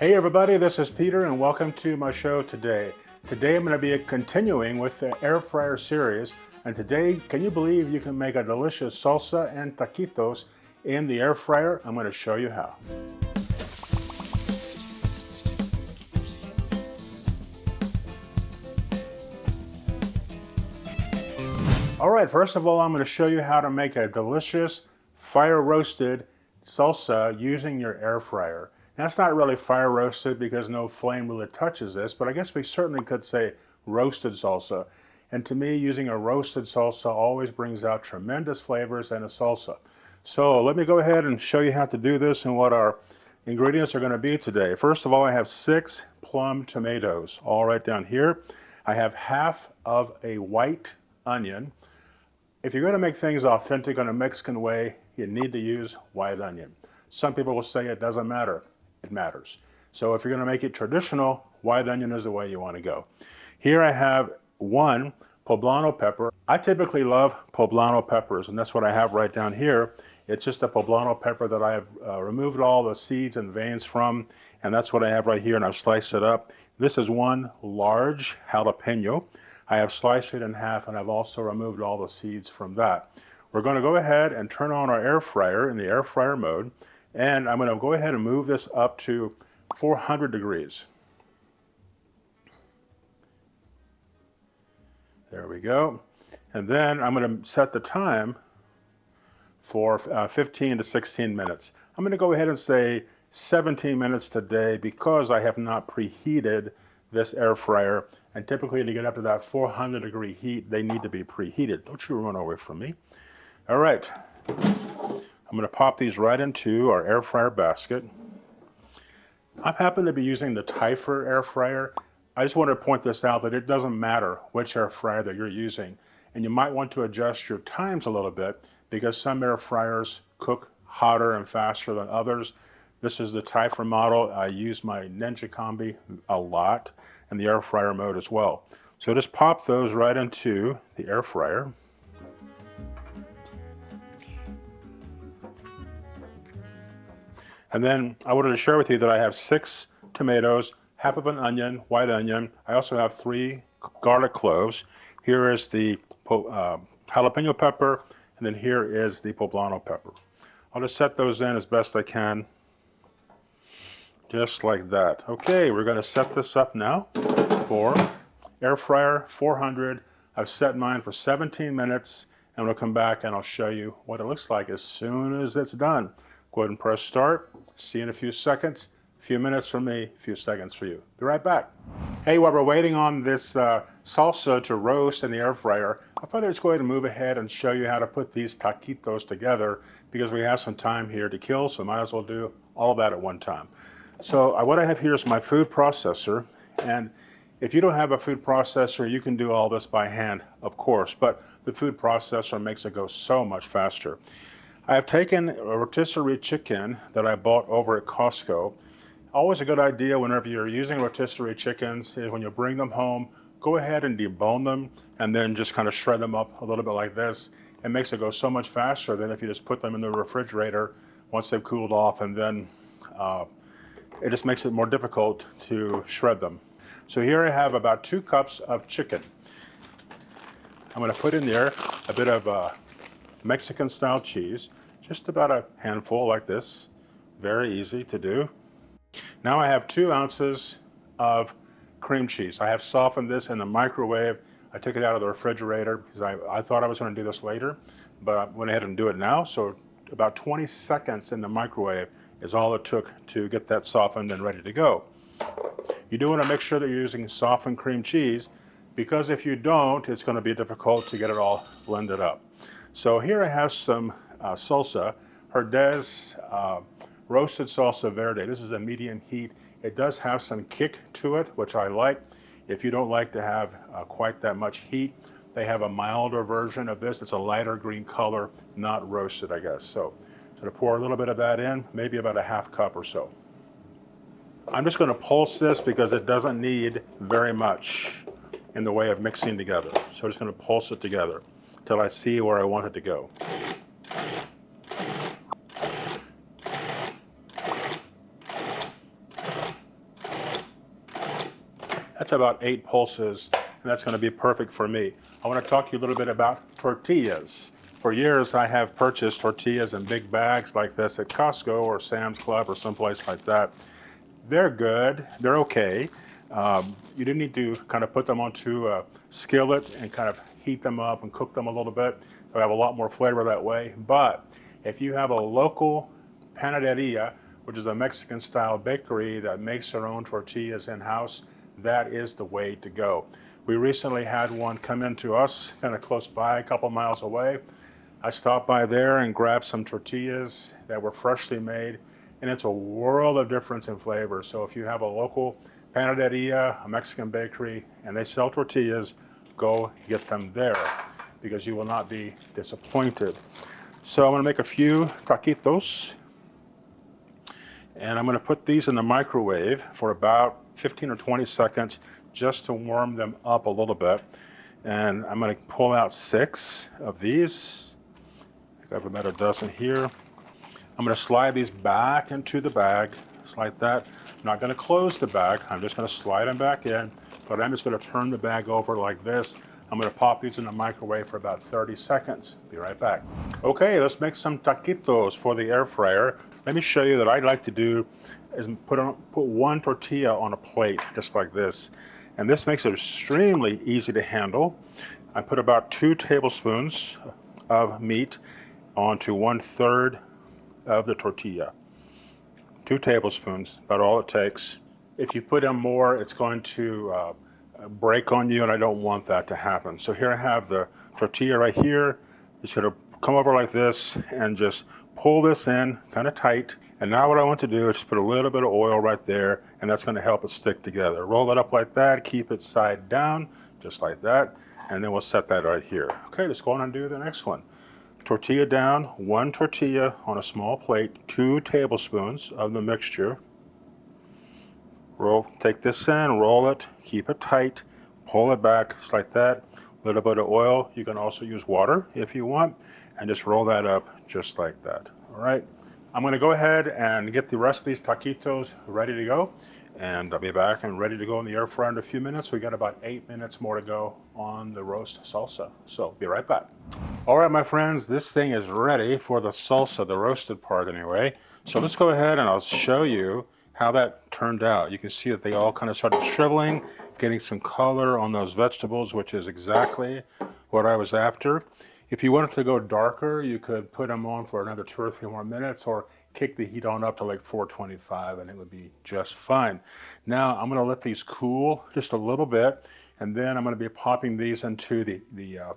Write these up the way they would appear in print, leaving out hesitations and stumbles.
Hey everybody, this is Peter and welcome to my show today. Today I'm going to be continuing with the Air Fryer series, and today, can you believe you can make a delicious salsa and taquitos in the air fryer? I'm going to show you how. Alright, first of all I'm going to show you how to make a delicious fire roasted salsa using your air fryer. Now, it's not really fire roasted because no flame really touches this, but I guess we certainly could say roasted salsa. And to me, using a roasted salsa always brings out tremendous flavors in a salsa. So let me go ahead and show you how to do this and what our ingredients are going to be today. First of all, I have 6 plum tomatoes, all right down here. I have half of a white onion. If you're going to make things authentic in a Mexican way, you need to use white onion. Some people will say it doesn't matter. It matters. So if you're going to make it traditional, white onion is the way you want to go. Here I have 1 poblano pepper. I typically love poblano peppers, and that's what I have right down here. It's just a poblano pepper that I have removed all the seeds and veins from, and that's what I have right here, and I've sliced it up. This is 1 large jalapeno. I have sliced it in half, and I've also removed all the seeds from that. We're going to go ahead and turn on our air fryer in the air fryer mode. And I'm going to go ahead and move this up to 400 degrees. There we go. And then I'm going to set the time for 15 to 16 minutes. I'm going to go ahead and say 17 minutes today because I have not preheated this air fryer. And typically to get up to that 400 degree heat, they need to be preheated. Don't you run away from me. All right. I'm going to pop these right into our air fryer basket. I happen to be using the Typher air fryer. I just want to point this out that it doesn't matter which air fryer that you're using. And you might want to adjust your times a little bit because some air fryers cook hotter and faster than others. This is the Typher model. I use my Ninja Combi a lot in the air fryer mode as well. So just pop those right into the air fryer. And then I wanted to share with you that I have 6 tomatoes, half of an onion, white onion. I also have 3 garlic cloves. Here is the jalapeno pepper, and then here is the poblano pepper. I'll just set those in as best I can, just like that. Okay, we're going to set this up now for air fryer 400. I've set mine for 17 minutes, and we'll come back and I'll show you what it looks like as soon as it's done. Go ahead and press start. See you in a few seconds. A few minutes for me, a few seconds for you. Be right back. Hey, while we're waiting on this salsa to roast in the air fryer, I thought I'd just go ahead and move ahead and show you how to put these taquitos together because we have some time here to kill, so might as well do all of that at one time. So what I have here is my food processor, and if you don't have a food processor, you can do all this by hand, of course, but the food processor makes it go so much faster. I have taken a rotisserie chicken that I bought over at Costco. Always a good idea whenever you're using rotisserie chickens is when you bring them home, go ahead and debone them and then just kind of shred them up a little bit like this. It makes it go so much faster than if you just put them in the refrigerator once they've cooled off, and then it just makes it more difficult to shred them. So here I have about 2 cups of chicken. I'm going to put in there a bit of Mexican style cheese, just about a handful like this. Very easy to do. Now I have 2 ounces of cream cheese. I have softened this in the microwave. I took it out of the refrigerator because I thought I was going to do this later, but I went ahead and do it now. So about 20 seconds in the microwave is all it took to get that softened and ready to go. You do want to make sure that you're using softened cream cheese because if you don't, it's going to be difficult to get it all blended up. So here I have some salsa, Herdez roasted salsa verde. This is a medium heat. It does have some kick to it, which I like. If you don't like to have quite that much heat, they have a milder version of this. It's a lighter green color, not roasted, I guess. So to pour a little bit of that in, maybe about a half cup or so. I'm just going to pulse this because it doesn't need very much in the way of mixing together. So I'm just going to pulse it together till I see where I want it to go. That's about 8 pulses, and that's going to be perfect for me. I want to talk to you a little bit about tortillas. For years, I have purchased tortillas in big bags like this at Costco or Sam's Club or someplace like that. They're good, they're okay. You do need to kind of put them onto a skillet and kind of heat them up and cook them a little bit. They'll have a lot more flavor that way. But if you have a local panaderia, which is a Mexican style bakery that makes their own tortillas in-house, that is the way to go. We recently had one come into us kind of close by, a couple miles away. I stopped by there and grabbed some tortillas that were freshly made, and it's a world of difference in flavor. So if you have a local panaderia, a Mexican bakery, and they sell tortillas, go get them there because you will not be disappointed. So I'm going to make a few taquitos, and I'm going to put these in the microwave for about 15 or 20 seconds just to warm them up a little bit. And I'm going to pull out 6 of these. I have about a dozen here. I'm going to slide these back into the bag, just like that. I'm not going to close the bag. I'm just going to slide them back in, but I'm just going to turn the bag over like this. I'm going to pop these in the microwave for about 30 seconds. Be right back. Okay, let's make some taquitos for the air fryer. Let me show you that I'd like to do is put 1 tortilla on a plate, just like this. And this makes it extremely easy to handle. I put about 2 tablespoons of meat onto 1/3 of the tortilla. 2 tablespoons, about all it takes. If you put in more, it's going to break on you, and I don't want that to happen. So here I have the tortilla right here. Just going to come over like this and just pull this in kind of tight. And now what I want to do is just put a little bit of oil right there, and that's going to help it stick together. Roll it up like that, keep it side down, just like that, and then we'll set that right here. Okay, let's go on and do the next one. Tortilla down, 1 tortilla on a small plate, 2 tablespoons of the mixture. Take this in, roll it, keep it tight, pull it back, just like that. A little bit of oil. You can also use water if you want, and just roll that up just like that. All right. I'm going to go ahead and get the rest of these taquitos ready to go, and I'll be back and ready to go in the air fryer in a few minutes. We got about 8 minutes more to go on the roast salsa. So be right back. All right, my friends, this thing is ready for the salsa, the roasted part anyway. So let's go ahead and I'll show you how that turned out. You can see that they all kind of started shriveling, getting some color on those vegetables, which is exactly what I was after. If you wanted to go darker, you could put them on for another 2 or 3 more minutes, or kick the heat on up to like 425, and it would be just fine. Now I'm going to let these cool just a little bit, and then I'm going to be popping these into the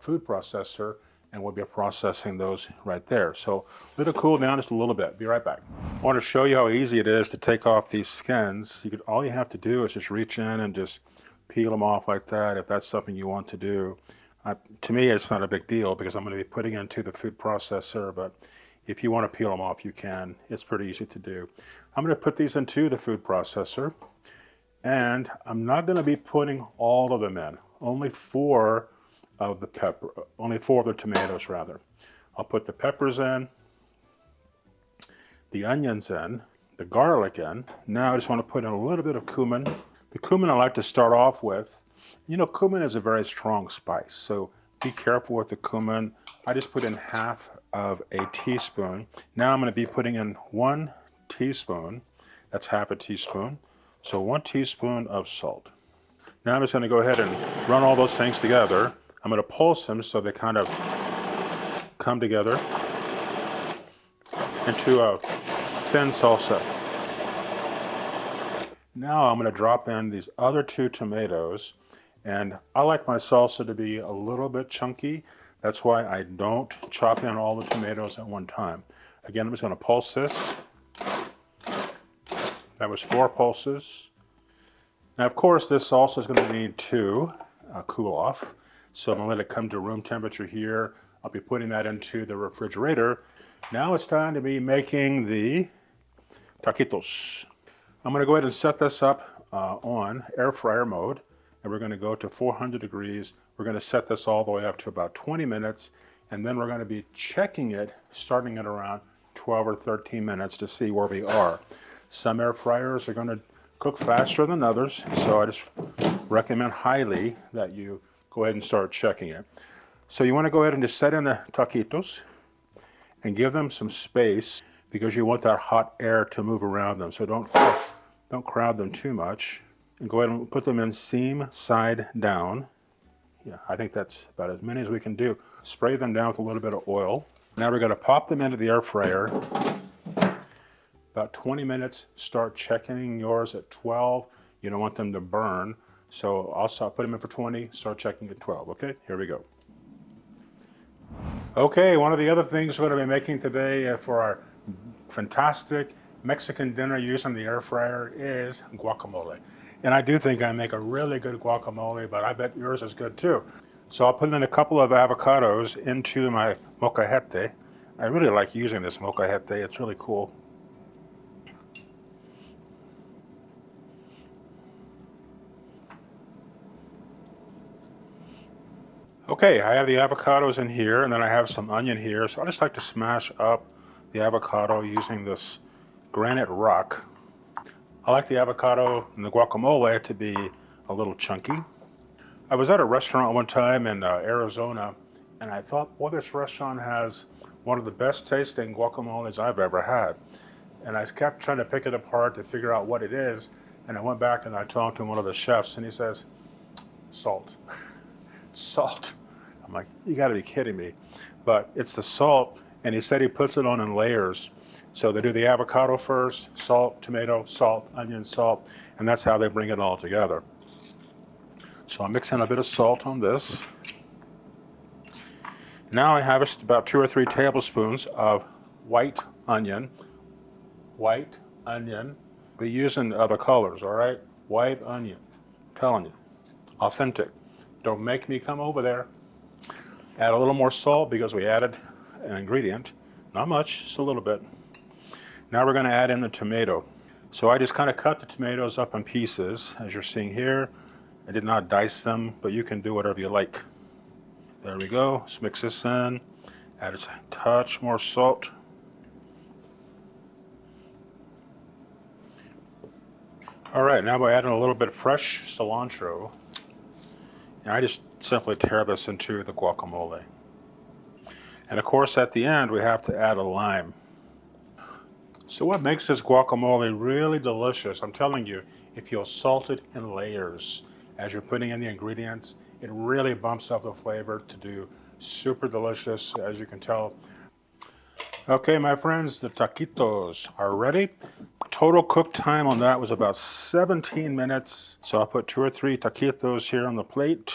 food processor, and we'll be processing those right there. So let it cool down just a little bit. Be right back. I want to show you how easy it is to take off these skins. All you have to do is just reach in and just peel them off like that, if that's something you want to do. To me, it's not a big deal because I'm going to be putting it into the food processor, but if you want to peel them off, you can. It's pretty easy to do. I'm going to put these into the food processor, and I'm not going to be putting all of them in. Only 4 of the tomatoes rather. I'll put the peppers in, the onions in, the garlic in. Now I just want to put in a little bit of cumin. The cumin I like to start off with. You know, cumin is a very strong spice, so be careful with the cumin. I just put in half of a teaspoon. Now I'm going to be putting in 1 teaspoon. That's half a teaspoon. So 1 teaspoon of salt. Now I'm just going to go ahead and run all those things together. I'm going to pulse them so they kind of come together into a thin salsa. Now I'm going to drop in these other 2 tomatoes, and I like my salsa to be a little bit chunky. That's why I don't chop in all the tomatoes at one time. Again, I'm just going to pulse this. That was 4 pulses. Now, of course, this salsa is going to need to cool off. So I'm going to let it come to room temperature here. I'll be putting that into the refrigerator. Now it's time to be making the taquitos. I'm going to go ahead and set this up on air fryer mode, and we're going to go to 400 degrees. We're going to set this all the way up to about 20 minutes, and then we're going to be checking it starting at around 12 or 13 minutes to see where we are. Some air fryers are going to cook faster than others, so I just recommend highly that you go ahead and start checking it. So you want to go ahead and just set in the taquitos and give them some space because you want that hot air to move around them. So don't crowd them too much. And go ahead and put them in seam side down. Yeah, I think that's about as many as we can do. Spray them down with a little bit of oil. Now we're going to pop them into the air fryer. About 20 minutes, start checking yours at 12. You don't want them to burn. So I'll put them in for 20, start checking at 12. Okay, here we go. Okay, one of the other things we're going to be making today for our fantastic Mexican dinner using the air fryer is guacamole. And I do think I make a really good guacamole, but I bet yours is good too. So I'll put in a couple of avocados into my molcajete. I really like using this molcajete, it's really cool. Okay, I have the avocados in here, and then I have some onion here. So I just like to smash up the avocado using this granite rock. I like the avocado and the guacamole to be a little chunky. I was at a restaurant one time in Arizona, and I thought, well, this restaurant has one of the best tasting guacamoles I've ever had. And I kept trying to pick it apart to figure out what it is. And I went back and I talked to one of the chefs, and he says, salt. Salt. I'm like, you got to be kidding me. But it's the salt, and he said he puts it on in layers. So they do the avocado first, salt, tomato, salt, onion, salt, and that's how they bring it all together. So I'm mixing a bit of salt on this. Now I have just about 2 or 3 tablespoons of white onion. White onion. We're using other colors, all right? White onion. I'm telling you, authentic. Don't make me come over there. Add a little more salt because we added an ingredient. Not much, just a little bit. Now we're going to add in the tomato. So I just kind of cut the tomatoes up in pieces, as you're seeing here. I did not dice them, but you can do whatever you like. There we go. Let's mix this in. Add a touch more salt. All right, now we're adding a little bit of fresh cilantro. And I just simply tear this into the guacamole. And of course, at the end, we have to add a lime. So what makes this guacamole really delicious, I'm telling you, if you'll salt it in layers as you're putting in the ingredients, it really bumps up the flavor to do super delicious, as you can tell. Okay, my friends, the taquitos are ready. Total cook time on that was about 17 minutes. So I'll put 2 or 3 taquitos here on the plate.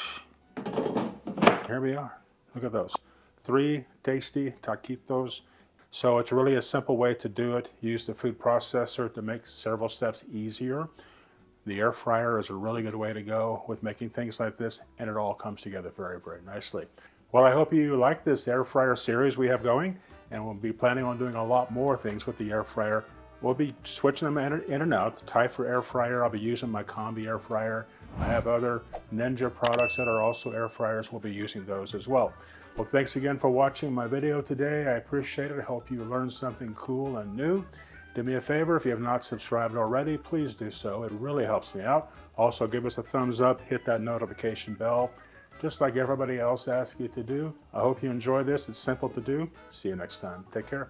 Here we are. Look at those. 3 tasty taquitos. So it's really a simple way to do it. Use the food processor to make several steps easier. The air fryer is a really good way to go with making things like this, and it all comes together very, very nicely. Well, I hope you like this air fryer series we have going, and we'll be planning on doing a lot more things with the air fryer. We'll be switching them in and out. The Thai for air fryer, I'll be using my combi air fryer. I have other Ninja products that are also air fryers. We'll be using those as well. Well, thanks again for watching my video today. I appreciate it. I hope you learned something cool and new. Do me a favor, if you have not subscribed already, please do so. It really helps me out. Also, give us a thumbs up, hit that notification bell, just like everybody else asks you to do. I hope you enjoy this. It's simple to do. See you next time. Take care.